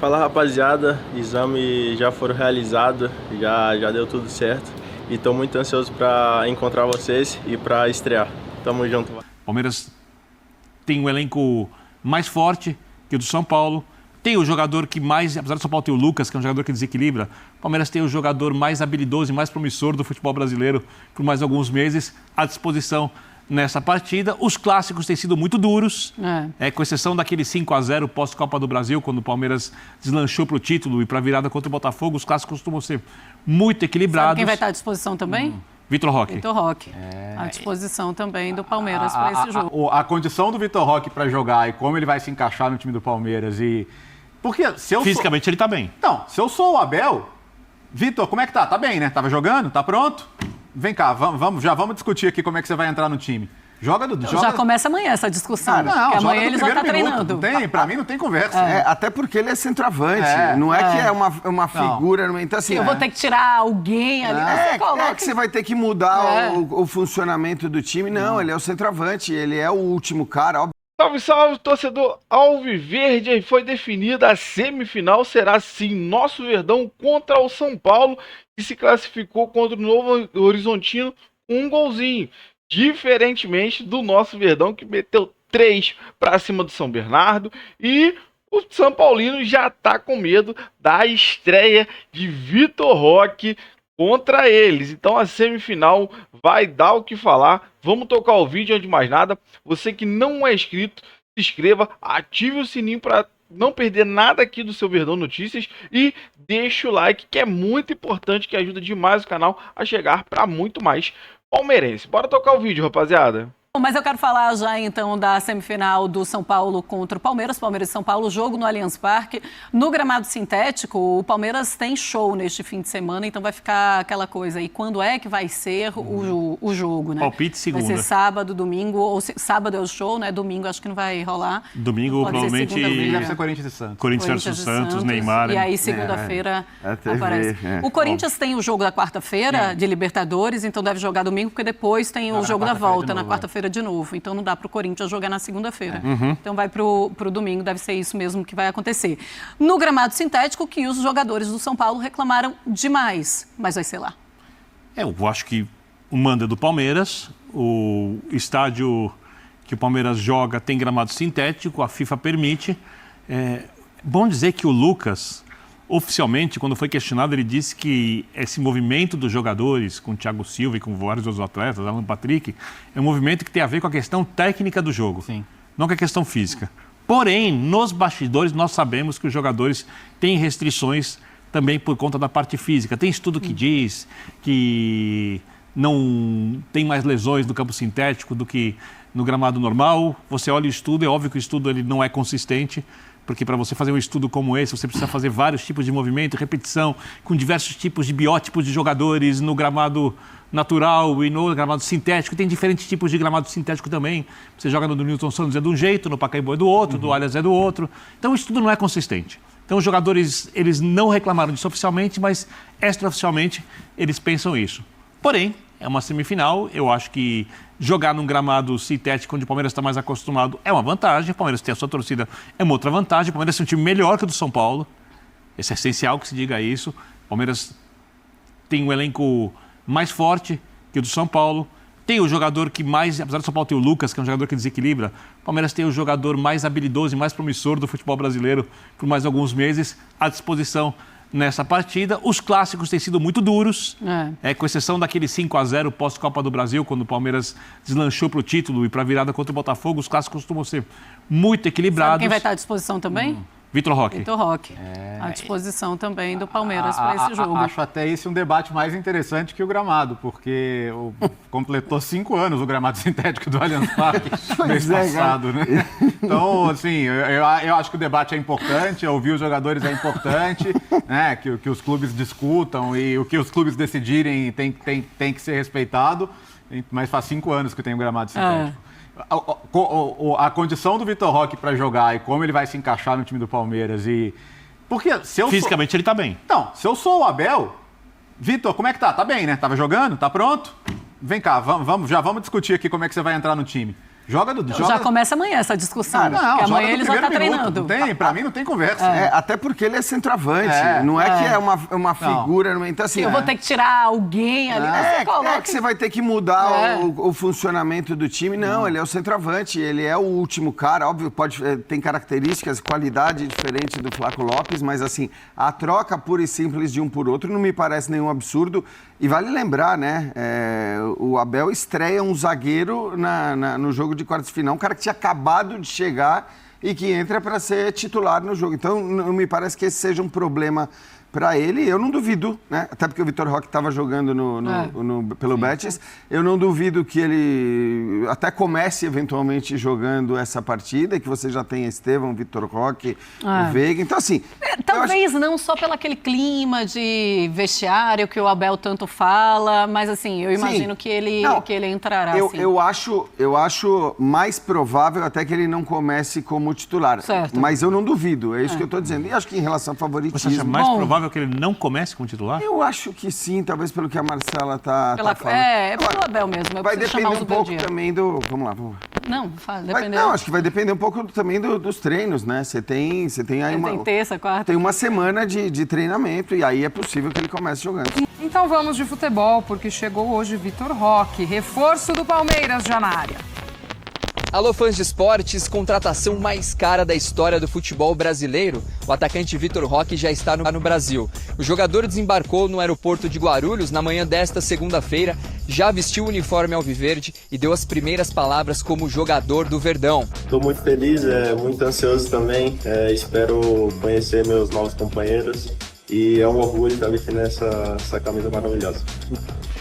Fala rapaziada, exame já foram realizados, já deu tudo certo e estou muito ansioso para encontrar vocês e para estrear. Tamo junto. Palmeiras tem um elenco mais forte que o do São Paulo, tem o jogador que mais, apesar do São Paulo ter o Lucas, que é um jogador que desequilibra, o Palmeiras tem o jogador mais habilidoso e mais promissor do futebol brasileiro por mais alguns meses à disposição nessa partida. Os clássicos têm sido muito duros, com exceção daquele 5-0 pós-Copa do Brasil, quando o Palmeiras deslanchou para o título e para a virada contra o Botafogo. Os clássicos costumam ser muito equilibrados. Sabe quem vai estar à disposição também? Vitor Roque. Vitor Roque. À disposição também do Palmeiras para esse jogo. A condição do Vitor Roque para jogar e como ele vai se encaixar no time do Palmeiras e... Porque se eu Fisicamente ele está bem. Então, se eu sou o Abel... Vitor, como é que tá? Tá bem, né? Tava jogando? Tá pronto? Vem cá, já vamos discutir aqui como é que você vai entrar no time. Já começa amanhã essa discussão. Porque amanhã eles vão estar treinando. Pra mim não tem conversa. Até porque ele é centroavante. Não é que é uma figura. Então, assim, eu vou ter que tirar alguém ali. Que você vai ter que mudar o funcionamento do time. Não, ele é o centroavante. Ele é o último cara. Salve, salve, torcedor alviverde. E foi definida a semifinal. Será sim nosso Verdão contra o São Paulo, que se classificou contra o Novo Horizontino com um golzinho. Diferentemente do nosso Verdão, que meteu 3 para cima do São Bernardo. E o São Paulino já tá com medo da estreia de Vitor Roque contra eles. Então a semifinal vai dar o que falar. Vamos tocar o vídeo antes de mais nada. Você que não é inscrito, se inscreva, ative o sininho para não perder nada aqui do seu Verdão Notícias e deixa o like, que é muito importante, que ajuda demais o canal a chegar para muito mais palmeirense. Bora tocar o vídeo, rapaziada. Mas eu quero falar já então da semifinal do São Paulo contra o Palmeiras e São Paulo, jogo no Allianz Parque. No gramado sintético, o Palmeiras tem show neste fim de semana, então vai ficar aquela coisa. E quando é que vai ser o jogo, né? Palpite segunda. Vai ser sábado, domingo, ou sábado é o show, né? Domingo acho que não vai rolar. Domingo provavelmente deve ser Corinthians e Santos. Corinthians versus Santos, Neymar. E aí segunda-feira aparece. O Corinthians tem o jogo da quarta-feira de Libertadores, então deve jogar domingo, porque depois tem o jogo da volta na quarta-feira de novo. Então não dá para o Corinthians jogar na segunda-feira. Então vai para o domingo, deve ser isso mesmo que vai acontecer. No gramado sintético, que os jogadores do São Paulo reclamaram demais, mas vai ser lá. Eu acho que o mando é do Palmeiras, o estádio que o Palmeiras joga tem gramado sintético, a FIFA permite. Bom dizer que o Lucas, oficialmente, quando foi questionado, ele disse que esse movimento dos jogadores, com o Thiago Silva e com vários outros atletas, Alan Patrick, é um movimento que tem a ver com a questão técnica do jogo, não com a questão física. Porém, nos bastidores, nós sabemos que os jogadores têm restrições também por conta da parte física. Tem estudo que diz que não tem mais lesões no campo sintético do que no gramado normal. Você olha o estudo, é óbvio que o estudo ele não é consistente, porque para você fazer um estudo como esse, você precisa fazer vários tipos de movimento, repetição, com diversos tipos de biótipos de jogadores no gramado natural e no gramado sintético. Tem diferentes tipos de gramado sintético também. Você joga no do Newton Santos é de um jeito, no Pacaembu é do outro, do Allianz é do outro. Então o estudo não é consistente. Então os jogadores, eles não reclamaram disso oficialmente, mas extraoficialmente eles pensam isso. Porém, é uma semifinal, eu acho que jogar num gramado sintético onde o Palmeiras está mais acostumado é uma vantagem, o Palmeiras tem a sua torcida, é uma outra vantagem, o Palmeiras tem um time melhor que o do São Paulo, isso é essencial que se diga isso, o Palmeiras tem um elenco mais forte que o do São Paulo, tem o jogador que mais, apesar do São Paulo ter o Lucas, que é um jogador que desequilibra, o Palmeiras tem o jogador mais habilidoso e mais promissor do futebol brasileiro por mais alguns meses à disposição nessa partida. Os clássicos têm sido muito duros, com exceção daquele 5-0 pós-Copa do Brasil, quando o Palmeiras deslanchou para o título e para a virada contra o Botafogo. Os clássicos costumam ser muito equilibrados. Sabe quem vai estar à disposição também? Vitor Roque. Vitor Roque. À disposição também do Palmeiras para esse jogo. Acho até esse um debate mais interessante que o gramado, porque completou 5 anos o gramado sintético do Allianz Parque mês passado, né? Então, assim, eu acho que o debate é importante, ouvir os jogadores é importante, né? Que os clubes discutam e o que os clubes decidirem tem que ser respeitado, mas faz 5 anos que tem o gramado sintético. A condição do Vitor Roque para jogar e como ele vai se encaixar no time do Palmeiras e... Porque se eu Fisicamente ele está bem. Então, se eu sou o Abel... Vitor, como é que tá? Tá bem, né? Tava jogando? Tá pronto? Vem cá, já vamos discutir aqui como é que você vai entrar no time. Já começa amanhã essa discussão. Porque amanhã ele já está treinando. Para mim não tem conversa. Até porque ele é centroavante. Não é que é uma figura. Então, assim, eu vou ter que tirar alguém ali. É que você vai ter que mudar o funcionamento do time. Não, ele é o centroavante. Ele é o último cara. Óbvio, tem características, qualidade diferente do Flaco Lopes, mas assim, a troca pura e simples de um por outro não me parece nenhum absurdo. E vale lembrar, né? O Abel estreia um zagueiro no jogo de quartas de final, um cara que tinha acabado de chegar e que entra para ser titular no jogo. Então, não me parece que esse seja um problema para ele. Eu não duvido, né? Até porque o Vitor Roque estava jogando pelo Betis. Eu não duvido que ele até comece eventualmente jogando essa partida, que você já tenha Estevão, Vitor Roque, o Veiga. Então, assim... Talvez não só pelo aquele clima de vestiário que o Abel tanto fala, mas assim, eu imagino que ele entrará. Eu acho mais provável até que ele não comece como titular. Certo. Mas eu não duvido, é isso que eu estou dizendo. E acho que em relação ao favoritismo... Você acha mais provável que ele não comece como titular? Eu acho que sim, talvez pelo que a Marcela tá falando. É pelo Abel mesmo. Vai depender um pouco também do... Vamos lá. Não, acho que vai depender um pouco também dos treinos, né? Você tem aí tem terça, quarta. Tem uma semana de treinamento e aí é possível que ele comece jogando. Então vamos de futebol, porque chegou hoje Vitor Roque, reforço do Palmeiras já na área. Alô, fãs de esportes, contratação mais cara da história do futebol brasileiro. O atacante Vitor Roque já está no Brasil. O jogador desembarcou no aeroporto de Guarulhos na manhã desta segunda-feira, já vestiu o uniforme alviverde e deu as primeiras palavras como jogador do Verdão. Estou muito feliz, muito ansioso também. Espero conhecer meus novos companheiros e é um orgulho estar vestindo essa camisa maravilhosa.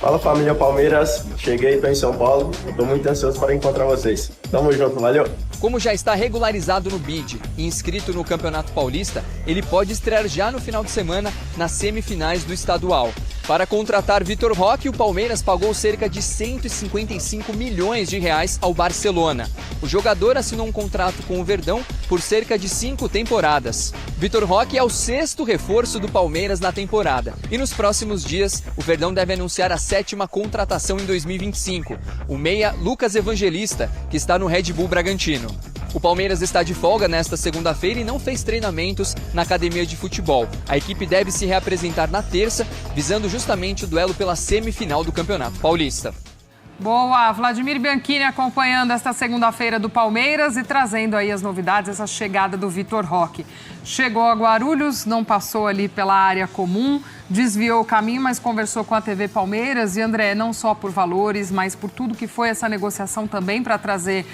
Fala, família Palmeiras, cheguei, estou em São Paulo, estou muito ansioso para encontrar vocês. Tamo junto, valeu! Como já está regularizado no BID e inscrito no Campeonato Paulista, ele pode estrear já no final de semana nas semifinais do estadual. Para contratar Vitor Roque, o Palmeiras pagou cerca de 155 milhões de reais ao Barcelona. O jogador assinou um contrato com o Verdão por cerca de 5 temporadas. Vitor Roque é o 6º reforço do Palmeiras na temporada. E nos próximos dias, o Verdão deve anunciar a 7ª contratação em 2025. O meia Lucas Evangelista, que está no Red Bull Bragantino. O Palmeiras está de folga nesta segunda-feira e não fez treinamentos na academia de futebol. A equipe deve se reapresentar na terça, visando justamente o duelo pela semifinal do Campeonato Paulista. Boa, Vladimir Bianchini acompanhando esta segunda-feira do Palmeiras e trazendo aí as novidades, essa chegada do Vitor Roque. Chegou a Guarulhos, não passou ali pela área comum, desviou o caminho, mas conversou com a TV Palmeiras. E, André, não só por valores, mas por tudo que foi essa negociação também para trazer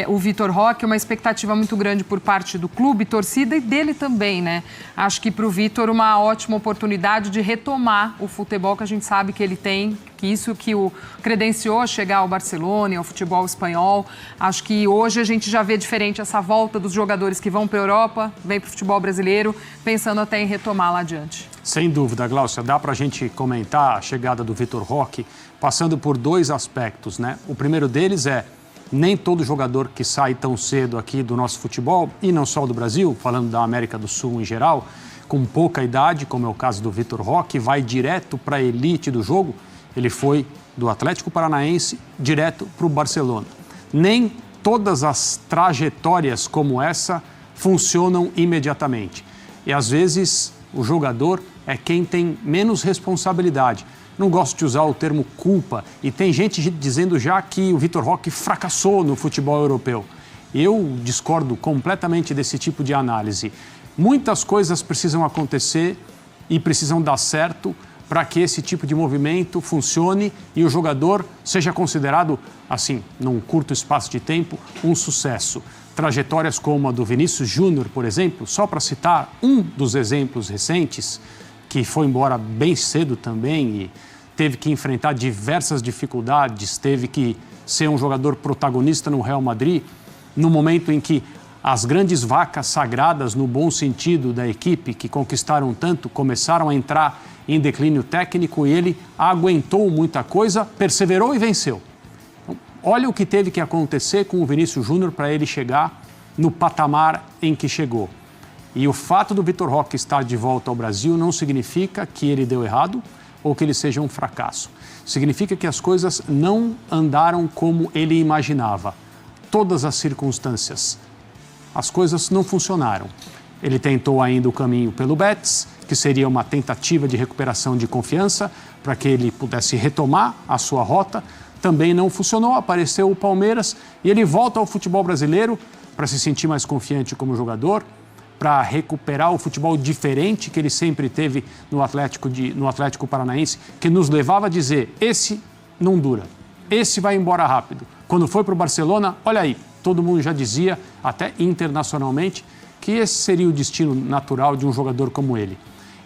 o Vitor Roque, uma expectativa muito grande por parte do clube, torcida e dele também, né? Acho que para o Vitor uma ótima oportunidade de retomar o futebol que a gente sabe que ele tem, que isso que o credenciou chegar ao Barcelona e ao futebol espanhol. Acho que hoje a gente já vê diferente essa volta dos jogadores que vão para a Europa, vem para o futebol brasileiro, pensando até em retomar lá adiante. Sem dúvida, Glaucia, dá para a gente comentar a chegada do Vitor Roque passando por 2 aspectos, né? O primeiro deles é nem todo jogador que sai tão cedo aqui do nosso futebol, e não só do Brasil, falando da América do Sul em geral, com pouca idade, como é o caso do Vitor Roque, vai direto para a elite do jogo. Ele foi do Atlético Paranaense direto para o Barcelona. Nem todas as trajetórias como essa funcionam imediatamente. E às vezes o jogador é quem tem menos responsabilidade. Não gosto de usar o termo culpa, e tem gente dizendo já que o Vitor Roque fracassou no futebol europeu. Eu discordo completamente desse tipo de análise. Muitas coisas precisam acontecer e precisam dar certo para que esse tipo de movimento funcione e o jogador seja considerado, assim, num curto espaço de tempo, um sucesso. Trajetórias como a do Vinícius Júnior, por exemplo, só para citar um dos exemplos recentes, que foi embora bem cedo também e teve que enfrentar diversas dificuldades, teve que ser um jogador protagonista no Real Madrid, no momento em que as grandes vacas sagradas, no bom sentido da equipe, que conquistaram tanto, começaram a entrar em declínio técnico e ele aguentou muita coisa, perseverou e venceu. Então, olha o que teve que acontecer com o Vinícius Júnior para ele chegar no patamar em que chegou. E o fato do Vitor Roque estar de volta ao Brasil não significa que ele deu errado ou que ele seja um fracasso. Significa que as coisas não andaram como ele imaginava. todas as circunstâncias. As coisas não funcionaram. Ele tentou ainda o caminho pelo Betis, que seria uma tentativa de recuperação de confiança para que ele pudesse retomar a sua rota. Também não funcionou, apareceu o Palmeiras e ele volta ao futebol brasileiro para se sentir mais confiante como jogador, para recuperar o futebol diferente que ele sempre teve no Atlético Paranaense, que nos levava a dizer, esse não dura, esse vai embora rápido. Quando foi para o Barcelona, olha aí, todo mundo já dizia, até internacionalmente, que esse seria o destino natural de um jogador como ele.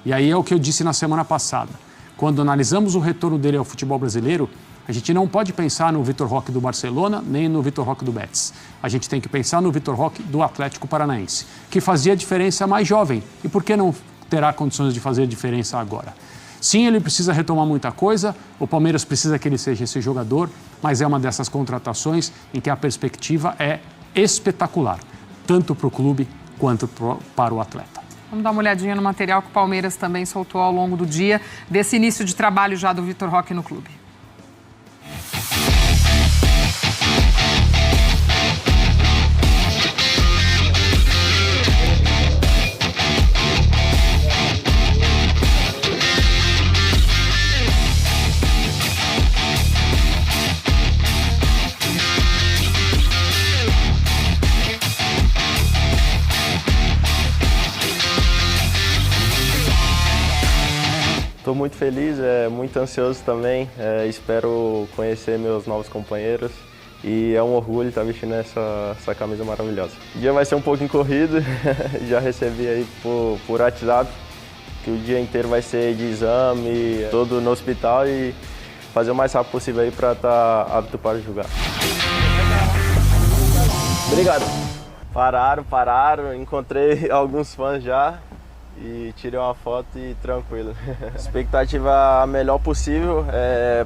E aí é o que eu disse na semana passada. Quando analisamos o retorno dele ao futebol brasileiro, a gente não pode pensar no Vitor Roque do Barcelona, nem no Vitor Roque do Betis. A gente tem que pensar no Vitor Roque do Atlético Paranaense, que fazia diferença mais jovem. E por que não terá condições de fazer diferença agora? Sim, ele precisa retomar muita coisa, o Palmeiras precisa que ele seja esse jogador, mas é uma dessas contratações em que a perspectiva é espetacular, tanto para o clube quanto para o atleta. Vamos dar uma olhadinha no material que o Palmeiras também soltou ao longo do dia, desse início de trabalho já do Vitor Roque no clube. Estou muito feliz, muito ansioso também, espero conhecer meus novos companheiros e é um orgulho estar vestindo essa camisa maravilhosa. O dia vai ser um pouquinho corrido, já recebi aí por WhatsApp que o dia inteiro vai ser de exame, todo no hospital e fazer o mais rápido possível aí para estar apto para jogar. Obrigado. Pararam, encontrei alguns fãs já. E tirei uma foto e tranquilo. Expectativa a melhor possível,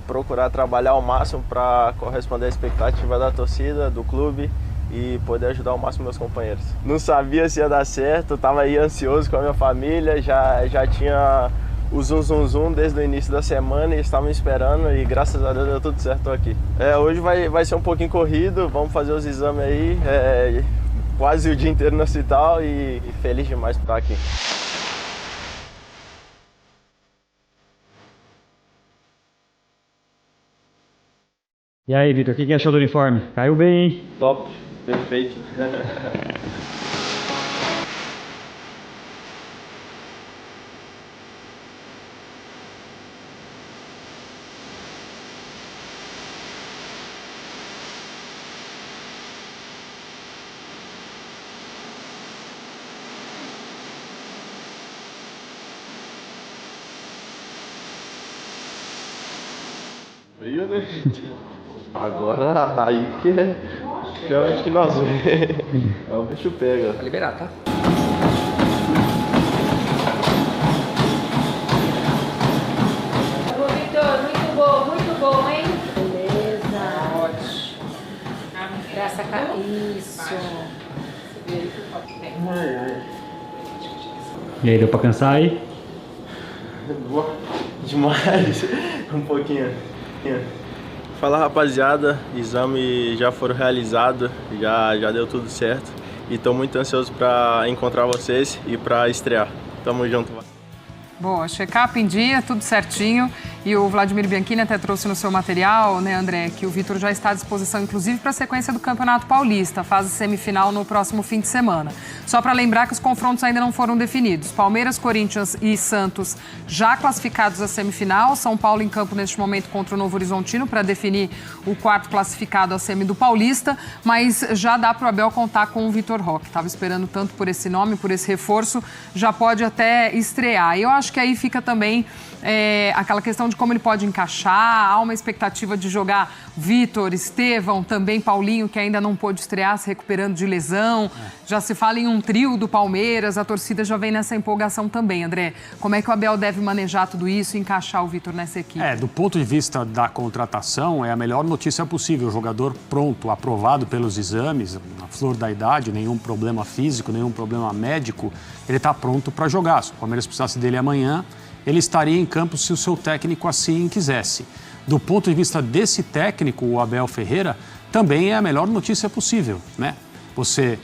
procurar trabalhar ao máximo para corresponder à expectativa da torcida, do clube e poder ajudar ao máximo meus companheiros. Não sabia se ia dar certo, estava aí ansioso com a minha família, já tinha o zum desde o início da semana e estavam esperando e graças a Deus deu tudo certo, estou aqui. Hoje vai ser um pouquinho corrido, vamos fazer os exames aí, quase o dia inteiro no hospital e feliz demais por estar aqui. E aí, Vitor, o que achou do uniforme? Caiu bem, hein? Top, perfeito. Frio, né? Agora aí que eu acho que nós vemos. É o bicho pega. Tá liberado, tá? Ô, Vitor, muito bom, hein? Beleza. Ótimo. Graça a isso. E aí, deu pra cansar aí? Boa. Demais. Um pouquinho. Fala, rapaziada, exame já foram realizados, já deu tudo certo e estou muito ansioso para encontrar vocês e para estrear. Tamo junto. Boa, check-up em dia, tudo certinho. E o Vladimir Bianchini até trouxe no seu material, né, André, que o Vitor já está à disposição, inclusive, para a sequência do Campeonato Paulista, fase semifinal no próximo fim de semana. Só para lembrar que os confrontos ainda não foram definidos. Palmeiras, Corinthians e Santos já classificados à semifinal. São Paulo em campo neste momento contra o Novo Horizontino para definir o quarto classificado à semi do Paulista. Mas já dá para o Abel contar com o Vitor Roque. Estava esperando tanto por esse nome, por esse reforço, já pode até estrear. E eu acho que aí fica também aquela questão de como ele pode encaixar. Há uma expectativa de jogar Vitor, Estevão, também Paulinho, que ainda não pôde estrear, se recuperando de lesão. Já se fala em um trio do Palmeiras, a torcida já vem nessa empolgação também. André, como é que o Abel deve manejar tudo isso e encaixar o Vitor nessa equipe? Do ponto de vista da contratação, é a melhor notícia possível. O jogador pronto, aprovado pelos exames, na flor da idade, nenhum problema físico, nenhum problema médico, ele está pronto para jogar. Se o Palmeiras precisasse dele amanhã, ele estaria em campo se o seu técnico assim quisesse. Do ponto de vista desse técnico, o Abel Ferreira, também é a melhor notícia possível, né? Você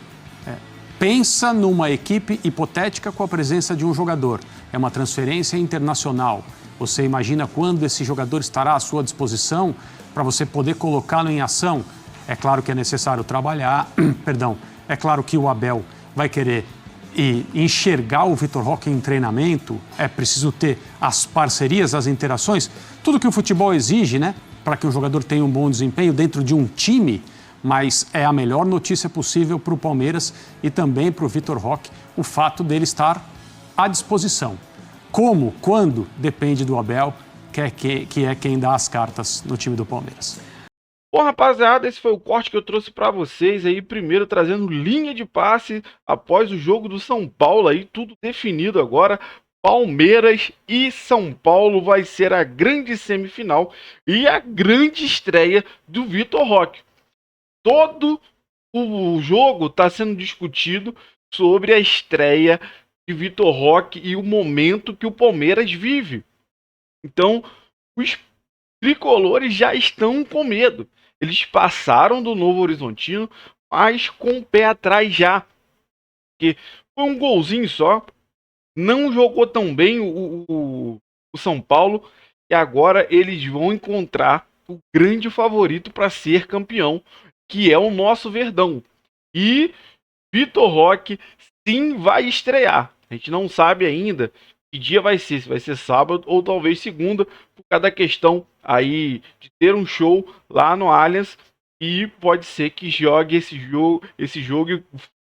pensa numa equipe hipotética com a presença de um jogador. É uma transferência internacional. Você imagina quando esse jogador estará à sua disposição para você poder colocá-lo em ação. É claro que é necessário trabalhar, é claro que o Abel vai querer enxergar o Vitor Roque em treinamento, é preciso ter as parcerias, as interações, tudo que o futebol exige, né? Para que o jogador tenha um bom desempenho dentro de um time, mas é a melhor notícia possível para o Palmeiras e também para o Vitor Roque o fato dele estar à disposição. Como, quando, depende do Abel, que é quem dá as cartas no time do Palmeiras. Bom, rapaziada, esse foi o corte que eu trouxe para vocês aí, primeiro trazendo linha de passe após o jogo do São Paulo aí, tudo definido agora. Palmeiras e São Paulo vai ser a grande semifinal e a grande estreia do Vitor Roque. Todo o jogo está sendo discutido sobre a estreia de Vitor Roque e o momento que o Palmeiras vive. Então, os tricolores já estão com medo. Eles passaram do Novo Horizontino, mas com o pé atrás já. Porque foi um golzinho só. Não jogou tão bem o São Paulo. E agora eles vão encontrar o grande favorito para ser campeão, que é o nosso Verdão. E Vitor Roque sim vai estrear. A gente não sabe ainda que dia vai ser, se vai ser sábado ou talvez segunda, por causa da questão aí de ter um show lá no Allianz, e pode ser que jogue esse jogo e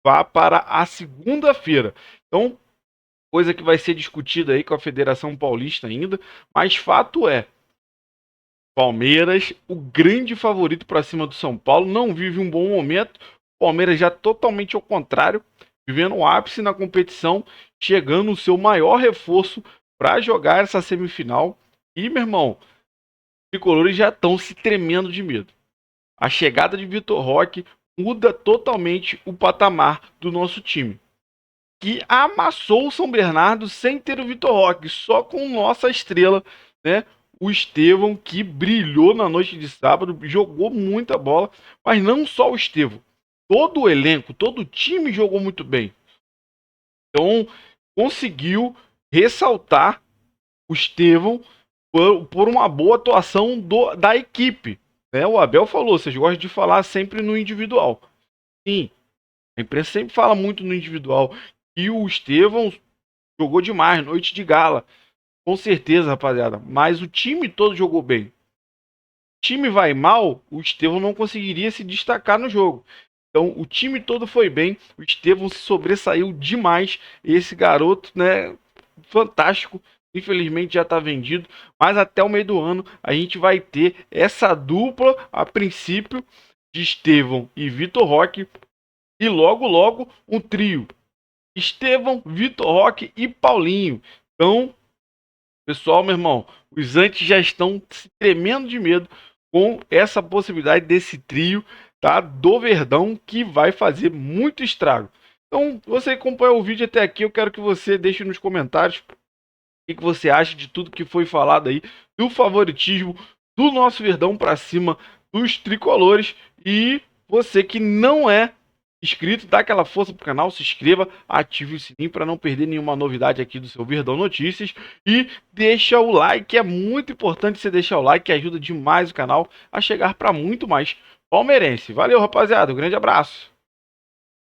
vá para a segunda-feira. Então, coisa que vai ser discutida aí com a Federação Paulista ainda, mas fato é, Palmeiras, o grande favorito para cima do São Paulo, não vive um bom momento. Palmeiras já totalmente ao contrário, vivendo o ápice na competição, chegando o seu maior reforço para jogar essa semifinal. E, meu irmão, os tricolores já estão se tremendo de medo. A chegada de Vitor Roque muda totalmente o patamar do nosso time, que amassou o São Bernardo sem ter o Vitor Roque, só com nossa estrela, né? O Estevão, que brilhou na noite de sábado, jogou muita bola, mas não só o Estevão. Todo o elenco, todo o time jogou muito bem. Então, conseguiu ressaltar o Estevão por uma boa atuação da equipe. Né? O Abel falou, vocês gostam de falar sempre no individual. Sim, a imprensa sempre fala muito no individual. E o Estevão jogou demais, noite de gala. Com certeza, rapaziada. Mas o time todo jogou bem. O time vai mal, o Estevão não conseguiria se destacar no jogo. Então, o time todo foi bem. O Estevão se sobressaiu demais. Esse garoto, né, fantástico. Infelizmente já está vendido. Mas até o meio do ano a gente vai ter essa dupla, a princípio, de Estevão e Vitor Roque. E logo, logo, um trio. Estevão, Vitor Roque e Paulinho. Então, pessoal, meu irmão, os antes já estão se tremendo de medo com essa possibilidade desse trio, tá, do Verdão, que vai fazer muito estrago. Então, você acompanha o vídeo até aqui, eu quero que você deixe nos comentários o que você acha de tudo que foi falado aí, do favoritismo do nosso Verdão para cima dos tricolores. E você que não é inscrito, dá aquela força pro canal, se inscreva, ative o sininho para não perder nenhuma novidade aqui do seu Verdão Notícias e deixa o like, é muito importante você deixar o like, que ajuda demais o canal a chegar para muito mais palmeirense. Valeu, rapaziada, um grande abraço.